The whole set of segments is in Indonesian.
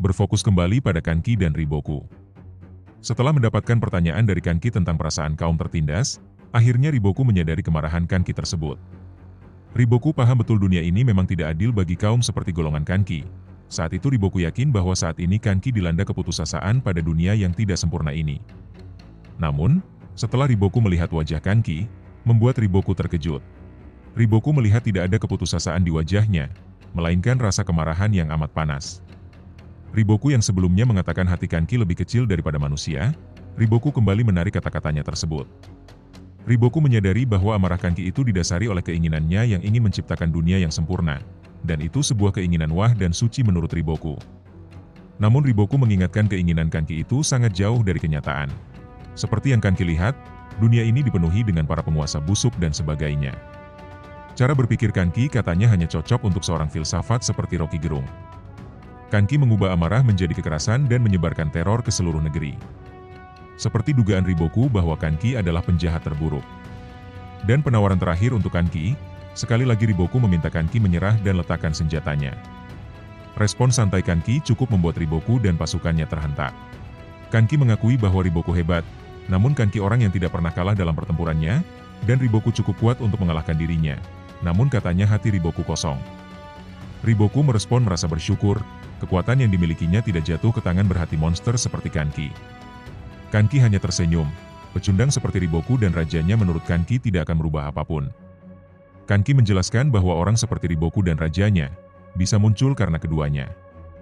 berfokus kembali pada Kanki dan Riboku. Setelah mendapatkan pertanyaan dari Kanki tentang perasaan kaum tertindas, akhirnya Riboku menyadari kemarahan Kanki tersebut. Riboku paham betul dunia ini memang tidak adil bagi kaum seperti golongan Kanki. Saat itu Riboku yakin bahwa saat ini Kanki dilanda keputusasaan pada dunia yang tidak sempurna ini. Namun, setelah Riboku melihat wajah Kanki, membuat Riboku terkejut. Riboku melihat tidak ada keputusasaan di wajahnya, melainkan rasa kemarahan yang amat panas. Riboku yang sebelumnya mengatakan hati Kanki lebih kecil daripada manusia, Riboku kembali menarik kata-katanya tersebut. Riboku menyadari bahwa amarah Kanki itu didasari oleh keinginannya yang ingin menciptakan dunia yang sempurna, dan itu sebuah keinginan wah dan suci menurut Riboku. Namun Riboku mengingatkan keinginan Kanki itu sangat jauh dari kenyataan. Seperti yang Kanki lihat, dunia ini dipenuhi dengan para penguasa busuk dan sebagainya. Cara berpikir Kanki katanya hanya cocok untuk seorang filsafat seperti Rocky Gerung. Kanki mengubah amarah menjadi kekerasan dan menyebarkan teror ke seluruh negeri. Seperti dugaan Riboku bahwa Kanki adalah penjahat terburuk. Dan penawaran terakhir untuk Kanki, sekali lagi Riboku meminta Kanki menyerah dan letakkan senjatanya. Respon santai Kanki cukup membuat Riboku dan pasukannya terhentak. Kanki mengakui bahwa Riboku hebat, namun Kanki orang yang tidak pernah kalah dalam pertempurannya, dan Riboku cukup kuat untuk mengalahkan dirinya. Namun katanya hati Riboku kosong. Riboku merespon merasa bersyukur, kekuatan yang dimilikinya tidak jatuh ke tangan berhati monster seperti Kanki. Kanki hanya tersenyum, pecundang seperti Riboku dan rajanya menurut Kanki tidak akan merubah apapun. Kanki menjelaskan bahwa orang seperti Riboku dan rajanya, bisa muncul karena keduanya.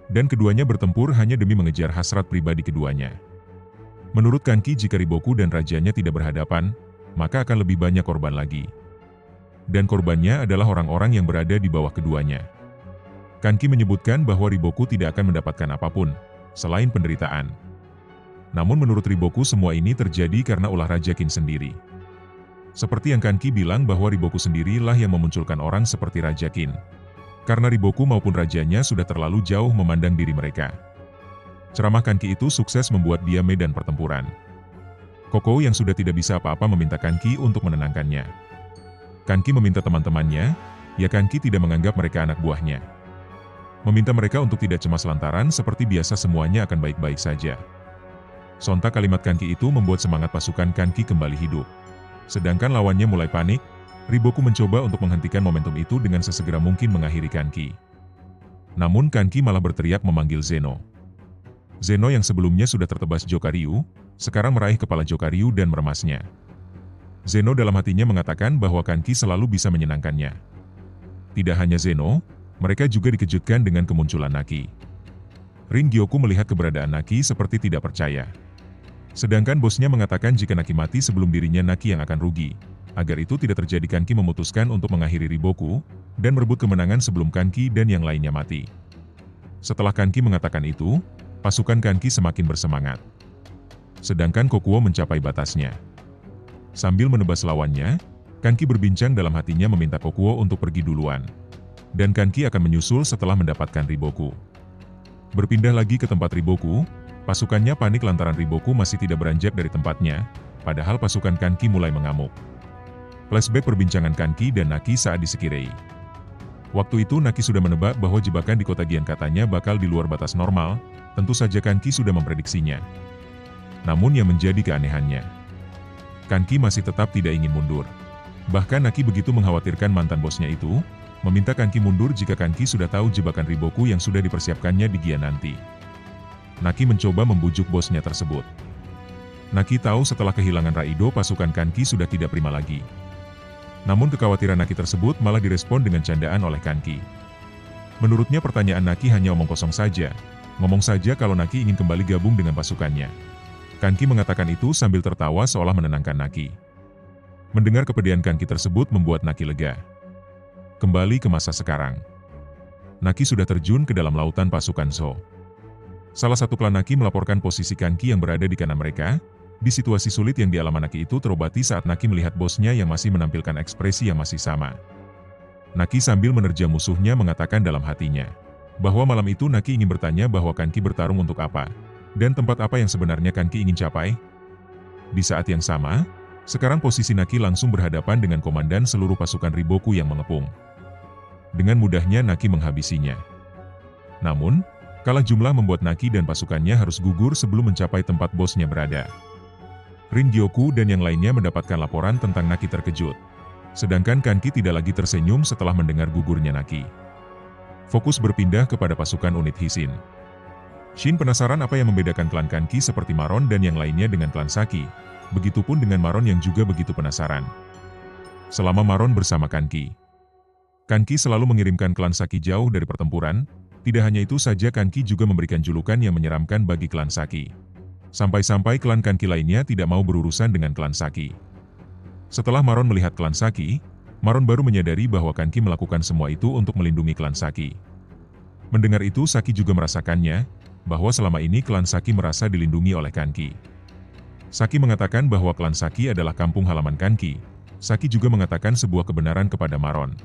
Dan keduanya bertempur hanya demi mengejar hasrat pribadi keduanya. Menurut Kanki jika Riboku dan rajanya tidak berhadapan, maka akan lebih banyak korban lagi. Dan korbannya adalah orang-orang yang berada di bawah keduanya. Kanki menyebutkan bahwa Riboku tidak akan mendapatkan apapun, selain penderitaan. Namun menurut Riboku semua ini terjadi karena ulah Raja Qin sendiri. Seperti yang Kanki bilang bahwa Riboku sendirilah yang memunculkan orang seperti Raja Qin. Karena Riboku maupun rajanya sudah terlalu jauh memandang diri mereka. Ceramah Kanki itu sukses membuat dia medan pertempuran. Koko yang sudah tidak bisa apa-apa meminta Kanki untuk menenangkannya. Kanki meminta teman-temannya, ya Kanki tidak menganggap mereka anak buahnya. Meminta mereka untuk tidak cemas lantaran seperti biasa semuanya akan baik-baik saja. Sontak kalimat Kanki itu membuat semangat pasukan Kanki kembali hidup. Sedangkan lawannya mulai panik, Riboku mencoba untuk menghentikan momentum itu dengan sesegera mungkin mengakhiri Kanki. Namun Kanki malah berteriak memanggil Zeno. Zeno yang sebelumnya sudah tertebas Jokaryu, sekarang meraih kepala Jokaryu dan meremasnya. Zeno dalam hatinya mengatakan bahwa Kanki selalu bisa menyenangkannya. Tidak hanya Zeno, mereka juga dikejutkan dengan kemunculan Naki. Rin Gyoku melihat keberadaan Naki seperti tidak percaya. Sedangkan bosnya mengatakan jika Naki mati sebelum dirinya Naki yang akan rugi. Agar itu tidak terjadi Kanki memutuskan untuk mengakhiri Riboku, dan merebut kemenangan sebelum Kanki dan yang lainnya mati. Setelah Kanki mengatakan itu, pasukan Kanki semakin bersemangat. Sedangkan Kokuo mencapai batasnya. Sambil menebas lawannya, Kanki berbincang dalam hatinya meminta Kokuo untuk pergi duluan. Dan Kanki akan menyusul setelah mendapatkan Riboku. Berpindah lagi ke tempat Riboku, pasukannya panik lantaran Riboku masih tidak beranjak dari tempatnya, padahal pasukan Kanki mulai mengamuk. Flashback perbincangan Kanki dan Naki saat di Sekirei. Waktu itu Naki sudah menebak bahwa jebakan di kota Gian katanya bakal di luar batas normal, tentu saja Kanki sudah memprediksinya. Namun yang menjadi keanehannya, Kanki masih tetap tidak ingin mundur. Bahkan Naki begitu mengkhawatirkan mantan bosnya itu, meminta Kanki mundur jika Kanki sudah tahu jebakan Riboku yang sudah dipersiapkannya di Gian nanti. Naki mencoba membujuk bosnya tersebut. Naki tahu setelah kehilangan Raido pasukan Kanki sudah tidak prima lagi. Namun kekhawatiran Naki tersebut malah direspon dengan candaan oleh Kanki. Menurutnya pertanyaan Naki hanya omong kosong saja. Ngomong saja kalau Naki ingin kembali gabung dengan pasukannya. Kanki mengatakan itu sambil tertawa seolah menenangkan Naki. Mendengar kepedihan Kanki tersebut membuat Naki lega. Kembali ke masa sekarang. Naki sudah terjun ke dalam lautan pasukan Zhou. Salah satu klan Naki melaporkan posisi Kanki yang berada di kanan mereka. Di situasi sulit yang dialami Naki itu terobati saat Naki melihat bosnya yang masih menampilkan ekspresi yang masih sama. Naki sambil menerjang musuhnya mengatakan dalam hatinya, bahwa malam itu Naki ingin bertanya bahwa Kanki bertarung untuk apa, dan tempat apa yang sebenarnya Kanki ingin capai. Di saat yang sama, sekarang posisi Naki langsung berhadapan dengan komandan seluruh pasukan Riboku yang mengepung. Dengan mudahnya Naki menghabisinya. Namun, Kalah jumlah membuat Naki dan pasukannya harus gugur sebelum mencapai tempat bosnya berada. Rin Gyoku dan yang lainnya mendapatkan laporan tentang Naki terkejut. Sedangkan Kanki tidak lagi tersenyum setelah mendengar gugurnya Naki. Fokus berpindah kepada pasukan unit Hisin. Shin penasaran apa yang membedakan klan Kanki seperti Maron dan yang lainnya dengan klan Saki. Begitupun dengan Maron yang juga begitu penasaran. Selama Maron bersama Kanki, Kanki selalu mengirimkan klan Saki jauh dari pertempuran. Tidak hanya itu saja, Kanki juga memberikan julukan yang menyeramkan bagi klan Saki. Sampai-sampai klan Kanki lainnya tidak mau berurusan dengan klan Saki. Setelah Maron melihat klan Saki, Maron baru menyadari bahwa Kanki melakukan semua itu untuk melindungi klan Saki. Mendengar itu, Saki juga merasakannya, bahwa selama ini klan Saki merasa dilindungi oleh Kanki. Saki mengatakan bahwa klan Saki adalah kampung halaman Kanki. Saki juga mengatakan sebuah kebenaran kepada Maron.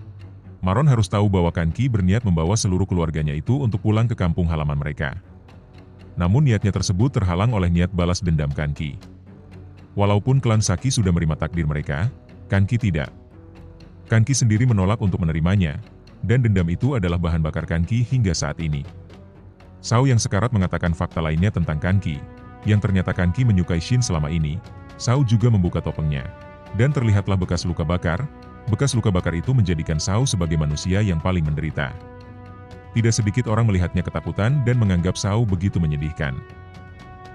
Maron harus tahu bahwa Kanki berniat membawa seluruh keluarganya itu untuk pulang ke kampung halaman mereka. Namun niatnya tersebut terhalang oleh niat balas dendam Kanki. Walaupun klan Saki sudah menerima takdir mereka, Kanki tidak. Kanki sendiri menolak untuk menerimanya, dan dendam itu adalah bahan bakar Kanki hingga saat ini. Sao yang sekarat mengatakan fakta lainnya tentang Kanki, yang ternyata Kanki menyukai Shin selama ini. Sao juga membuka topengnya, dan terlihatlah bekas luka bakar. Bekas luka bakar itu menjadikan Sao sebagai manusia yang paling menderita. Tidak sedikit orang melihatnya ketakutan dan menganggap Sao begitu menyedihkan.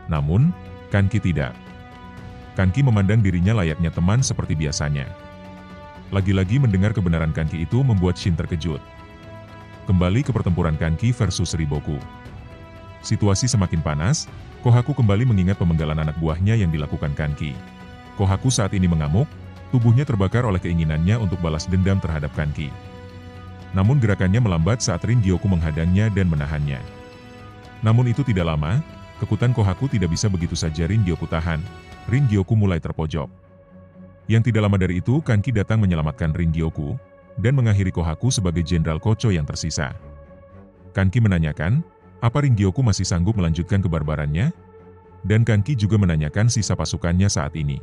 Namun, Kanki tidak. Kanki memandang dirinya layaknya teman seperti biasanya. Lagi-lagi mendengar kebenaran Kanki itu membuat Shin terkejut. Kembali ke pertempuran Kanki versus Riboku. Situasi semakin panas, Kohaku kembali mengingat pemenggalan anak buahnya yang dilakukan Kanki. Kohaku saat ini mengamuk. Tubuhnya terbakar oleh keinginannya untuk balas dendam terhadap Kanki. Namun gerakannya melambat saat Rin Gyoku menghadangnya dan menahannya. Namun itu tidak lama, kekuatan Kohaku tidak bisa begitu saja Rin Gyoku tahan. Rin Gyoku mulai terpojok. Yang tidak lama dari itu, Kanki datang menyelamatkan Rin Gyoku, dan mengakhiri Kohaku sebagai Jenderal Kocho yang tersisa. Kanki menanyakan, apa Rin Gyoku masih sanggup melanjutkan kebarbarannya? Dan Kanki juga menanyakan sisa pasukannya saat ini.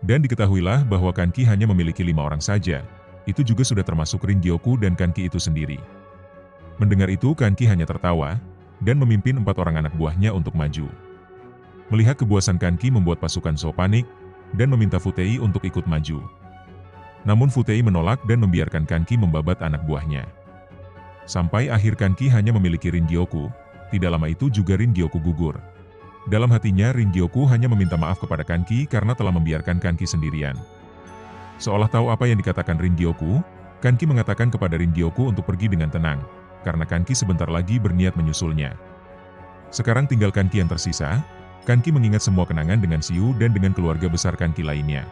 Dan diketahuilah bahwa Kanki hanya memiliki 5 orang saja, itu juga sudah termasuk Rin Gyoku dan Kanki itu sendiri. Mendengar itu Kanki hanya tertawa, dan memimpin 4 orang anak buahnya untuk maju. Melihat kepuasan Kanki membuat pasukan Zhou panik, dan meminta Futei untuk ikut maju. Namun Futei menolak dan membiarkan Kanki membabat anak buahnya. Sampai akhir Kanki hanya memiliki Rin Gyoku, tidak lama itu juga Rin Gyoku gugur. Dalam hatinya Rin Gyoku hanya meminta maaf kepada Kanki karena telah membiarkan Kanki sendirian. Seolah tahu apa yang dikatakan Rin Gyoku, Kanki mengatakan kepada Rin Gyoku untuk pergi dengan tenang, karena Kanki sebentar lagi berniat menyusulnya. Sekarang tinggal Kanki yang tersisa. Kanki mengingat semua kenangan dengan Xiu dan dengan keluarga besar Kanki lainnya.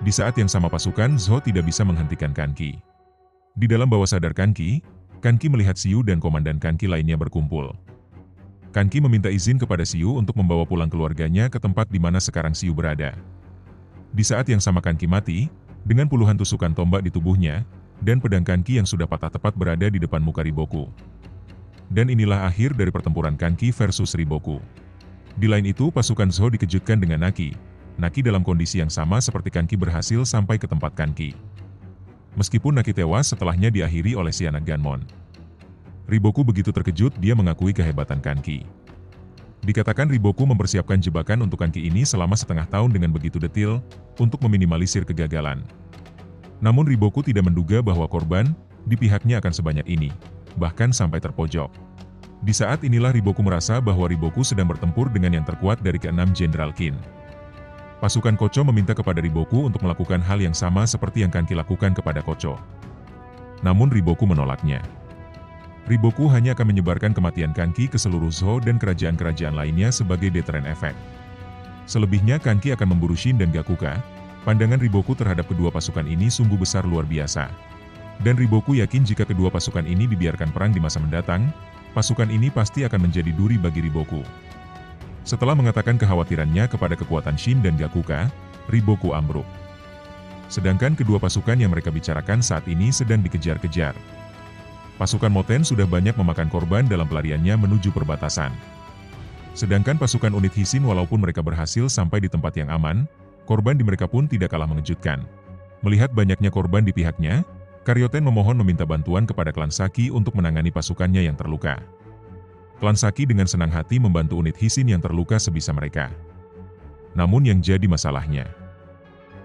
Di saat yang sama pasukan Zhou tidak bisa menghentikan Kanki. Di dalam bawah sadar Kanki, Kanki melihat Xiu dan komandan Kanki lainnya berkumpul. Kanki meminta izin kepada Xiu untuk membawa pulang keluarganya ke tempat di mana sekarang Xiu berada. Di saat yang sama Kanki mati, dengan puluhan tusukan tombak di tubuhnya, dan pedang Kanki yang sudah patah tepat berada di depan muka Riboku. Dan inilah akhir dari pertempuran Kanki versus Riboku. Di lain itu, pasukan Zhou dikejutkan dengan Naki. Naki dalam kondisi yang sama seperti Kanki berhasil sampai ke tempat Kanki. Meskipun Naki tewas setelahnya diakhiri oleh si anak Ganmon. Riboku begitu terkejut dia mengakui kehebatan Kanki. Dikatakan Riboku mempersiapkan jebakan untuk Kanki ini selama setengah tahun dengan begitu detil, untuk meminimalisir kegagalan. Namun Riboku tidak menduga bahwa korban di pihaknya akan sebanyak ini, bahkan sampai terpojok. Di saat inilah Riboku merasa bahwa Riboku sedang bertempur dengan yang terkuat dari ke-6 Jenderal Qin. Pasukan Kocho meminta kepada Riboku untuk melakukan hal yang sama seperti yang Kanki lakukan kepada Kocho. Namun Riboku menolaknya. Riboku hanya akan menyebarkan kematian Kanki ke seluruh Zhou dan kerajaan-kerajaan lainnya sebagai deteren efek. Selebihnya Kanki akan memburu Shin dan Gakuka. Pandangan Riboku terhadap kedua pasukan ini sungguh besar luar biasa. Dan Riboku yakin jika kedua pasukan ini dibiarkan perang di masa mendatang, pasukan ini pasti akan menjadi duri bagi Riboku. Setelah mengatakan kekhawatirannya kepada kekuatan Shin dan Gakuka, Riboku ambruk. Sedangkan kedua pasukan yang mereka bicarakan saat ini sedang dikejar-kejar. Pasukan Moten sudah banyak memakan korban dalam pelariannya menuju perbatasan. Sedangkan pasukan unit Hisin walaupun mereka berhasil sampai di tempat yang aman, korban di mereka pun tidak kalah mengejutkan. Melihat banyaknya korban di pihaknya, Karyoten memohon meminta bantuan kepada klan Saki untuk menangani pasukannya yang terluka. Klan Saki dengan senang hati membantu unit Hishin yang terluka sebisa mereka. Namun yang jadi masalahnya,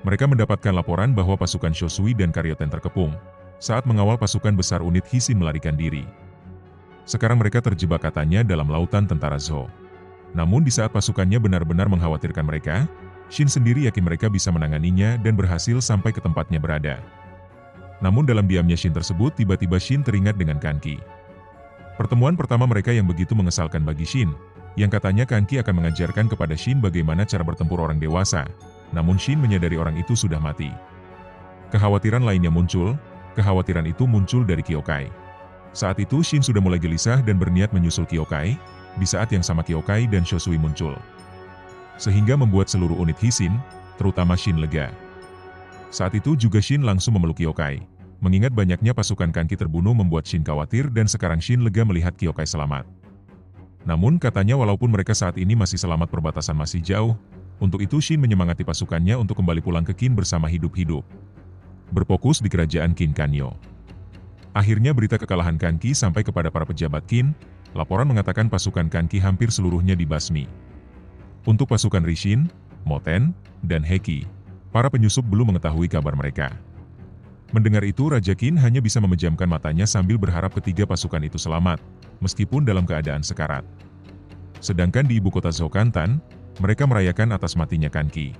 mereka mendapatkan laporan bahwa pasukan Shosui dan Karyoten terkepung saat mengawal pasukan besar unit Hishin melarikan diri. Sekarang mereka terjebak katanya dalam lautan tentara Zou. Namun di saat pasukannya benar-benar mengkhawatirkan mereka, Shin sendiri yakin mereka bisa menanganinya dan berhasil sampai ke tempatnya berada. Namun dalam diamnya Shin tersebut, tiba-tiba Shin teringat dengan Kanki. Pertemuan pertama mereka yang begitu mengesalkan bagi Shin, yang katanya Kanki akan mengajarkan kepada Shin bagaimana cara bertempur orang dewasa, namun Shin menyadari orang itu sudah mati. Kekhawatiran lainnya muncul, kekhawatiran itu muncul dari Kyokai. Saat itu Shin sudah mulai gelisah dan berniat menyusul Kyokai, di saat yang sama Kyokai dan Shosui muncul. Sehingga membuat seluruh unit Hishin, terutama Shin lega. Saat itu juga Shin langsung memeluk Kyokai. Mengingat banyaknya pasukan Kanki terbunuh membuat Shin khawatir dan sekarang Shin lega melihat Kyokai selamat. Namun katanya walaupun mereka saat ini masih selamat perbatasan masih jauh, untuk itu Shin menyemangati pasukannya untuk kembali pulang ke Qin bersama hidup-hidup. Berfokus di kerajaan Qin Kanyo. Akhirnya berita kekalahan Kanki sampai kepada para pejabat Qin, laporan mengatakan pasukan Kanki hampir seluruhnya dibasmi. Untuk pasukan Rishin, Moten, dan Heki, para penyusup belum mengetahui kabar mereka. Mendengar itu Raja Qin hanya bisa memejamkan matanya sambil berharap ketiga pasukan itu selamat, meskipun dalam keadaan sekarat. Sedangkan di ibu kota Zhoukantan, mereka merayakan atas matinya Kanki.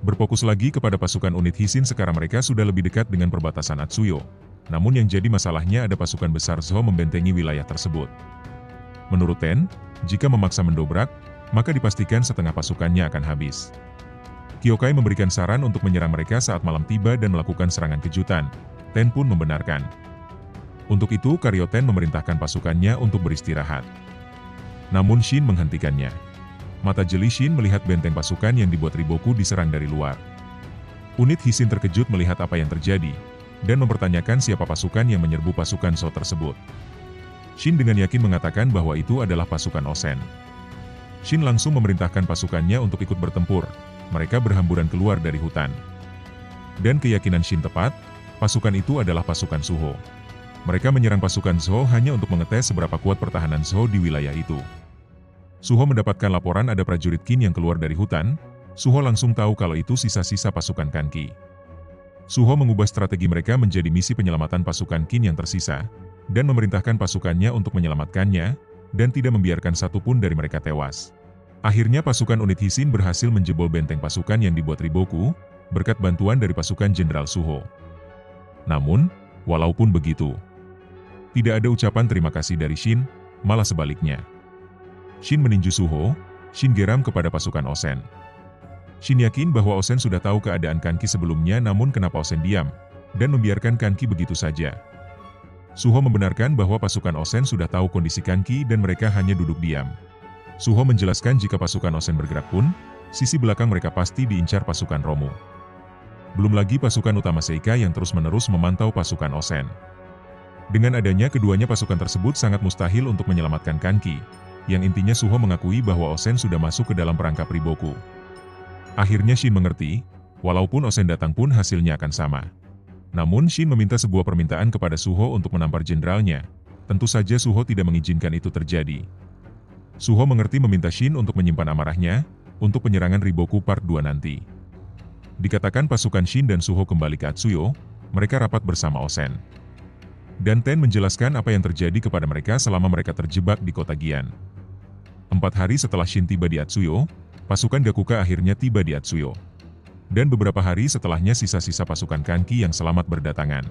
Berfokus lagi kepada pasukan unit Hishin sekarang mereka sudah lebih dekat dengan perbatasan Atsuyo. Namun yang jadi masalahnya ada pasukan besar Zou membentengi wilayah tersebut. Menurut Ten, jika memaksa mendobrak, maka dipastikan setengah pasukannya akan habis. Kyokai memberikan saran untuk menyerang mereka saat malam tiba dan melakukan serangan kejutan. Ten pun membenarkan. Untuk itu Karyoten memerintahkan pasukannya untuk beristirahat. Namun Shin menghentikannya. Mata jeli Shin melihat benteng pasukan yang dibuat Riboku diserang dari luar. Unit Hishin terkejut melihat apa yang terjadi, dan mempertanyakan siapa pasukan yang menyerbu pasukan Zou tersebut. Shin dengan yakin mengatakan bahwa itu adalah pasukan Osen. Shin langsung memerintahkan pasukannya untuk ikut bertempur. Mereka berhamburan keluar dari hutan. Dan keyakinan Shin tepat, pasukan itu adalah pasukan Suho. Mereka menyerang pasukan Zou hanya untuk mengetes seberapa kuat pertahanan Zou di wilayah itu. Suho mendapatkan laporan ada prajurit Qin yang keluar dari hutan. Suho langsung tahu kalau itu sisa-sisa pasukan Kanki. Suho mengubah strategi mereka menjadi misi penyelamatan pasukan Qin yang tersisa, dan memerintahkan pasukannya untuk menyelamatkannya, dan tidak membiarkan satupun dari mereka tewas. Akhirnya pasukan unit Hishin berhasil menjebol benteng pasukan yang dibuat Riboku, berkat bantuan dari pasukan Jenderal Suho. Namun, walaupun begitu, tidak ada ucapan terima kasih dari Shin, malah sebaliknya. Shin meninju Suho, Shin geram kepada pasukan Osen. Shin yakin bahwa Osen sudah tahu keadaan Kanki sebelumnya namun kenapa Osen diam, dan membiarkan Kanki begitu saja. Suho membenarkan bahwa pasukan Osen sudah tahu kondisi Kanki dan mereka hanya duduk diam. Suho menjelaskan jika pasukan Osen bergerak pun, sisi belakang mereka pasti diincar pasukan Romu. Belum lagi pasukan utama Seika yang terus-menerus memantau pasukan Osen. Dengan adanya keduanya pasukan tersebut sangat mustahil untuk menyelamatkan Kanki, yang intinya Suho mengakui bahwa Osen sudah masuk ke dalam perangkap Riboku. Akhirnya Shin mengerti, walaupun Osen datang pun hasilnya akan sama. Namun Shin meminta sebuah permintaan kepada Suho untuk menampar jenderalnya. Tentu saja Suho tidak mengizinkan itu terjadi. Suho mengerti meminta Shin untuk menyimpan amarahnya, untuk penyerangan Riboku Part 2 nanti. Dikatakan pasukan Shin dan Suho kembali ke Atsuyo, mereka rapat bersama Osen. Dan Ten menjelaskan apa yang terjadi kepada mereka selama mereka terjebak di kota Gian. 4 hari setelah Shin tiba di Atsuyo, pasukan Gakuka akhirnya tiba di Atsuyo. Dan beberapa hari setelahnya sisa-sisa pasukan Kanki yang selamat berdatangan.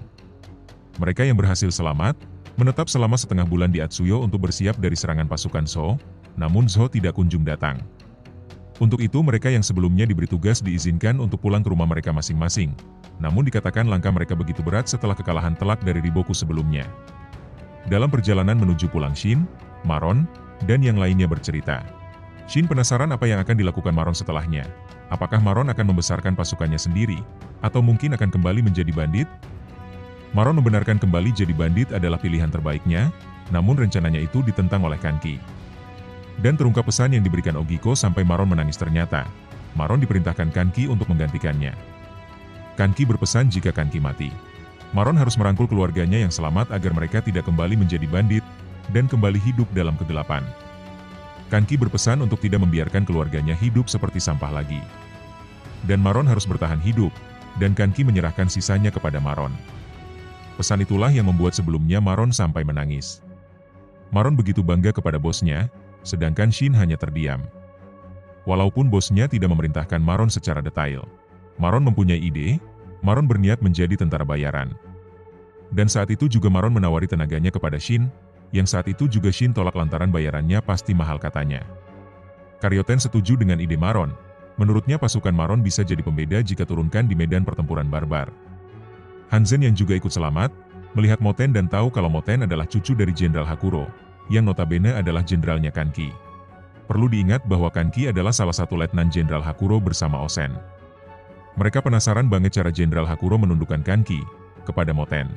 Mereka yang berhasil selamat, menetap selama setengah bulan di Atsuyo untuk bersiap dari serangan pasukan Zou, namun Zou tidak kunjung datang. Untuk itu mereka yang sebelumnya diberi tugas diizinkan untuk pulang ke rumah mereka masing-masing, namun dikatakan langkah mereka begitu berat setelah kekalahan telak dari Riboku sebelumnya. Dalam perjalanan menuju pulang Shin, Maron, dan yang lainnya bercerita. Shin penasaran apa yang akan dilakukan Maron setelahnya. Apakah Maron akan membesarkan pasukannya sendiri, atau mungkin akan kembali menjadi bandit? Maron membenarkan kembali jadi bandit adalah pilihan terbaiknya, namun rencananya itu ditentang oleh Kanki. Dan terungkap pesan yang diberikan Ogiko sampai Maron menangis ternyata. Maron diperintahkan Kanki untuk menggantikannya. Kanki berpesan jika Kanki mati, Maron harus merangkul keluarganya yang selamat agar mereka tidak kembali menjadi bandit, dan kembali hidup dalam kegelapan. Kanki berpesan untuk tidak membiarkan keluarganya hidup seperti sampah lagi. Dan Maron harus bertahan hidup, dan Kanki menyerahkan sisanya kepada Maron. Pesan itulah yang membuat sebelumnya Maron sampai menangis. Maron begitu bangga kepada bosnya, sedangkan Shin hanya terdiam. Walaupun bosnya tidak memerintahkan Maron secara detail, Maron mempunyai ide. Maron berniat menjadi tentara bayaran. Dan saat itu juga Maron menawari tenaganya kepada Shin, yang saat itu juga Shin tolak lantaran bayarannya pasti mahal katanya. Karyoten setuju dengan ide Maron. Menurutnya pasukan Maron bisa jadi pembeda jika turunkan di medan pertempuran barbar. Hanzen yang juga ikut selamat, melihat Moten dan tahu kalau Moten adalah cucu dari Jenderal Hakuro, yang notabene adalah jenderalnya Kanki. Perlu diingat bahwa Kanki adalah salah satu letnan Jenderal Hakuro bersama Osen. Mereka penasaran banget cara Jenderal Hakuro menundukkan Kanki kepada Moten.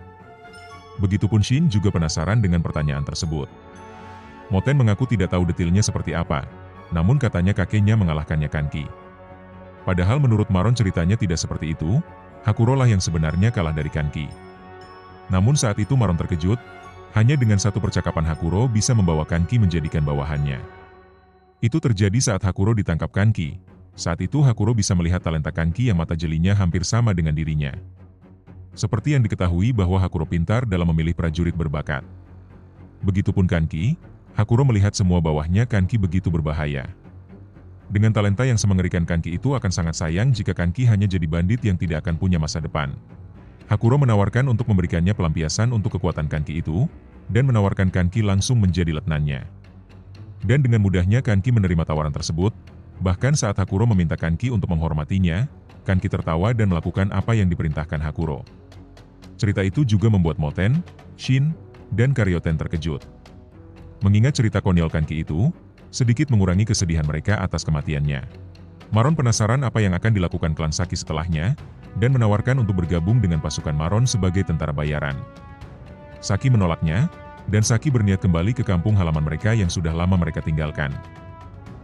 Begitupun Shin juga penasaran dengan pertanyaan tersebut. Moten mengaku tidak tahu detailnya seperti apa, namun katanya kakeknya mengalahkannya Kanki. Padahal menurut Maron ceritanya tidak seperti itu, Hakuro lah yang sebenarnya kalah dari Kanki. Namun saat itu Maron terkejut, hanya dengan satu percakapan Hakuro bisa membawa Kanki menjadikan bawahannya. Itu terjadi saat Hakuro ditangkap Kanki. Saat itu Hakuro bisa melihat talenta Kanki yang mata jelinya hampir sama dengan dirinya. Seperti yang diketahui bahwa Hakuro pintar dalam memilih prajurit berbakat. Begitupun Kanki, Hakuro melihat semua bawahnya Kanki begitu berbahaya. Dengan talenta yang semengerikan Kanki itu akan sangat sayang jika Kanki hanya jadi bandit yang tidak akan punya masa depan. Hakuro menawarkan untuk memberikannya pelampiasan untuk kekuatan Kanki itu, dan menawarkan Kanki langsung menjadi letnannya. Dan dengan mudahnya Kanki menerima tawaran tersebut. Bahkan saat Hakuro meminta Kanki untuk menghormatinya, Kanki tertawa dan melakukan apa yang diperintahkan Hakuro. Cerita itu juga membuat Moten, Shin, dan Karyoten terkejut. Mengingat cerita konyol Kanki itu, sedikit mengurangi kesedihan mereka atas kematiannya. Maron penasaran apa yang akan dilakukan klan Saki setelahnya, dan menawarkan untuk bergabung dengan pasukan Maron sebagai tentara bayaran. Saki menolaknya, dan Saki berniat kembali ke kampung halaman mereka yang sudah lama mereka tinggalkan.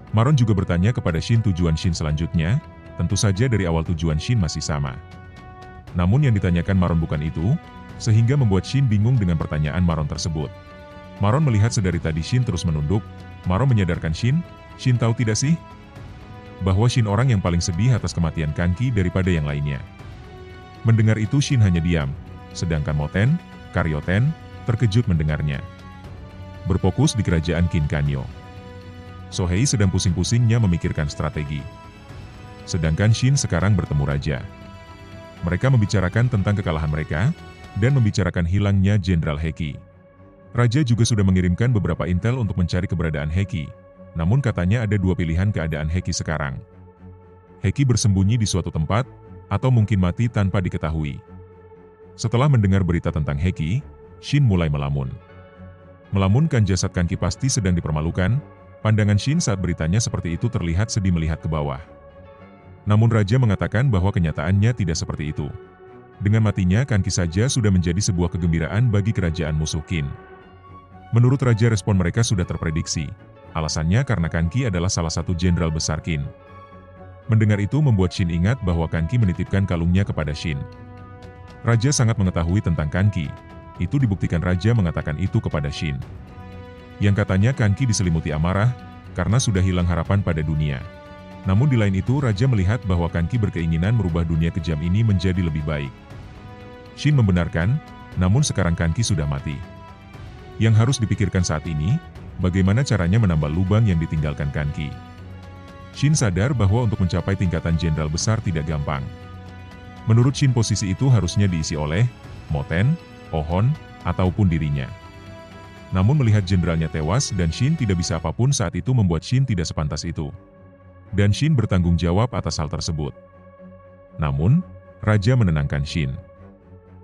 Maron juga bertanya kepada Shin tujuan Shin selanjutnya, tentu saja dari awal tujuan Shin masih sama. Namun yang ditanyakan Maron bukan itu, sehingga membuat Shin bingung dengan pertanyaan Maron tersebut. Maron melihat sedari tadi Shin terus menunduk, Maron menyadarkan Shin tahu tidak sih? Bahwa Shin orang yang paling sedih atas kematian Kanki daripada yang lainnya. Mendengar itu Shin hanya diam, sedangkan Moten, Karyoten, terkejut mendengarnya. Berfokus di kerajaan Kinkanyo. Sohei sedang pusing-pusingnya memikirkan strategi. Sedangkan Shin sekarang bertemu raja. Mereka membicarakan tentang kekalahan mereka, dan membicarakan hilangnya Jenderal Heki. Raja juga sudah mengirimkan beberapa intel untuk mencari keberadaan Heki, namun katanya ada dua pilihan keadaan Heki sekarang. Heki bersembunyi di suatu tempat, atau mungkin mati tanpa diketahui. Setelah mendengar berita tentang Heki, Shin mulai melamun. Melamunkan jasad Kanki pasti sedang dipermalukan. Pandangan Shin saat beritanya seperti itu terlihat sedih melihat ke bawah. Namun Raja mengatakan bahwa kenyataannya tidak seperti itu. Dengan matinya Kanki saja sudah menjadi sebuah kegembiraan bagi kerajaan musuh Qin. Menurut Raja respon mereka sudah terprediksi. Alasannya karena Kanki adalah salah satu jenderal besar Qin. Mendengar itu membuat Shin ingat bahwa Kanki menitipkan kalungnya kepada Shin. Raja sangat mengetahui tentang Kanki. Itu dibuktikan Raja mengatakan itu kepada Shin. Yang katanya Kanki diselimuti amarah, karena sudah hilang harapan pada dunia. Namun di lain itu Raja melihat bahwa Kanki berkeinginan merubah dunia kejam ini menjadi lebih baik. Shin membenarkan, namun sekarang Kanki sudah mati. Yang harus dipikirkan saat ini, bagaimana caranya menambal lubang yang ditinggalkan Kanki. Shin sadar bahwa untuk mencapai tingkatan jenderal besar tidak gampang. Menurut Shin posisi itu harusnya diisi oleh Moten, Ohon, ataupun dirinya. Namun melihat jenderalnya tewas dan Shin tidak bisa apapun saat itu membuat Shin tidak sepantas itu. Dan Shin bertanggung jawab atas hal tersebut. Namun, Raja menenangkan Shin.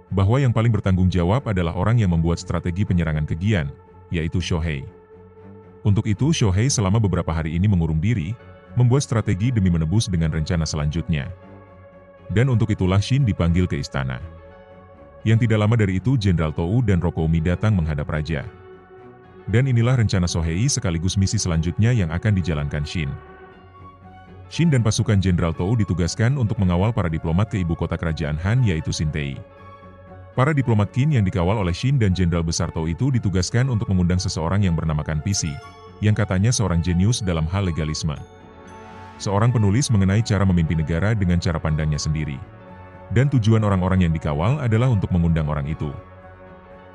Bahwa yang paling bertanggung jawab adalah orang yang membuat strategi penyerangan ke Gian, yaitu Shohei. Untuk itu Shohei selama beberapa hari ini mengurung diri, membuat strategi demi menebus dengan rencana selanjutnya. Dan untuk itulah Shin dipanggil ke istana. Yang tidak lama dari itu Jenderal Tou dan Rokoumi datang menghadap Raja. Dan inilah rencana Shohei sekaligus misi selanjutnya yang akan dijalankan Shin. Shin dan pasukan Jenderal Tou ditugaskan untuk mengawal para diplomat ke ibu kota kerajaan Han yaitu Sintei. Para diplomat Qin yang dikawal oleh Shin dan Jenderal Besar Tou itu ditugaskan untuk mengundang seseorang yang bernama Kan Pisi, yang katanya seorang jenius dalam hal legalisme. Seorang penulis mengenai cara memimpin negara dengan cara pandangnya sendiri. Dan tujuan orang-orang yang dikawal adalah untuk mengundang orang itu.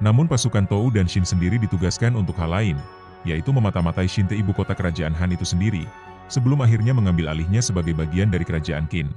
Namun pasukan Tou dan Shin sendiri ditugaskan untuk hal lain, yaitu memata-matai Shinte ibu kota kerajaan Han itu sendiri, sebelum akhirnya mengambil alihnya sebagai bagian dari kerajaan Qin.